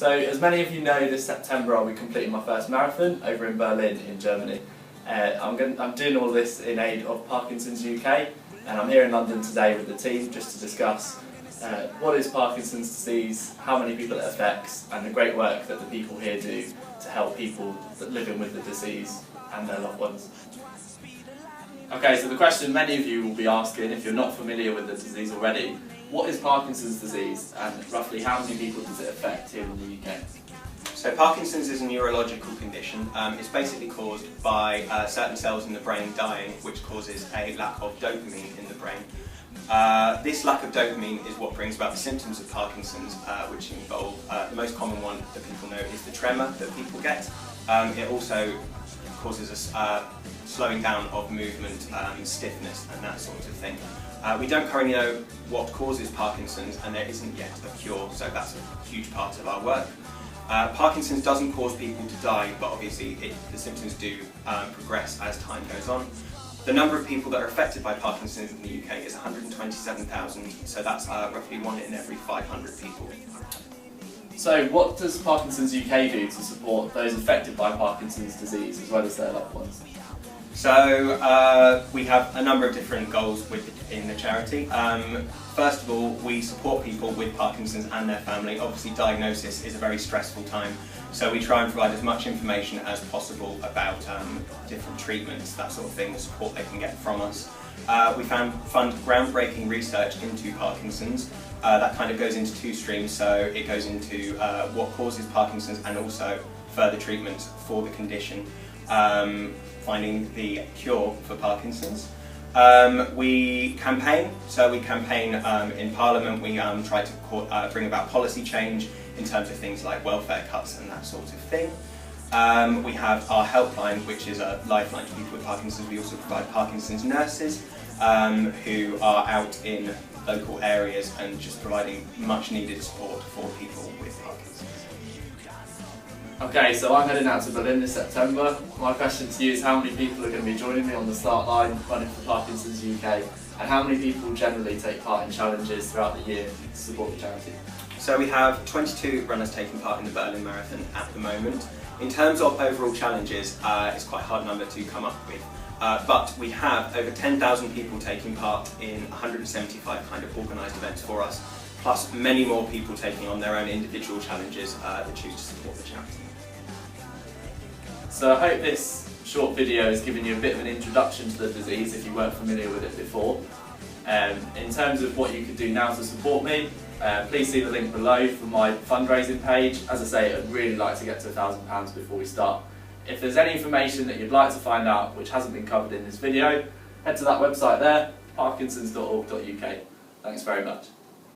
So, as many of you know, this September I'll be completing my first marathon over in Berlin in Germany. I'm doing all this in aid of Parkinson's UK, and I'm here in London today with the team just to discuss what is Parkinson's disease, how many people it affects, and the great work that the people here do to help people living with the disease and their loved ones. Okay, so the question many of you will be asking, if you're not familiar with the disease already, what is Parkinson's disease and roughly how many people does it affect here in the UK? So Parkinson's is a neurological condition. It's basically caused by certain cells in the brain dying, which causes a lack of dopamine in the brain. This lack of dopamine is what brings about the symptoms of Parkinson's, which involve, the most common one that people know is the tremor that people get. It also causes a slowing down of movement, stiffness and that sort of thing. We don't currently know what causes Parkinson's, and there isn't yet a cure, so that's a huge part of our work. Parkinson's doesn't cause people to die, but obviously the symptoms do progress as time goes on. The number of people that are affected by Parkinson's in the UK is 127,000, so that's roughly 1 in every 500 people. So what does Parkinson's UK do to support those affected by Parkinson's disease as well as their loved ones? So we have a number of different goals within the charity. First of all, we support people with Parkinson's and their family. Obviously, diagnosis is a very stressful time, so we try and provide as much information as possible about different treatments, that sort of thing, the support they can get from us. We fund groundbreaking research into Parkinson's. That kind of goes into 2 streams, so it goes into what causes Parkinson's and also further treatments for the condition, finding the cure for Parkinson's. We campaign, in Parliament. We try to bring about policy change in terms of things like welfare cuts and that sort of thing. We have our helpline, which is a lifeline to people with Parkinson's. We also provide Parkinson's nurses who are out in local areas and just providing much needed support for people with Parkinson's. Okay, so I'm heading out to Berlin this September. My question to you is how many people are going to be joining me on the start line running for Parkinson's UK, and how many people generally take part in challenges throughout the year to support the charity? So we have 22 runners taking part in the Berlin Marathon at the moment. In terms of overall challenges, it's quite a hard number to come up with. But we have over 10,000 people taking part in 175 kind of organised events for us, plus many more people taking on their own individual challenges that choose to support the charity. So I hope this short video has given you a bit of an introduction to the disease if you weren't familiar with it before. In terms of what you could do now to support me, please see the link below for my fundraising page. As I say, I'd really like to get to £1,000 before we start. If there's any information that you'd like to find out which hasn't been covered in this video, head to that website there, parkinsons.org.uk. Thanks very much.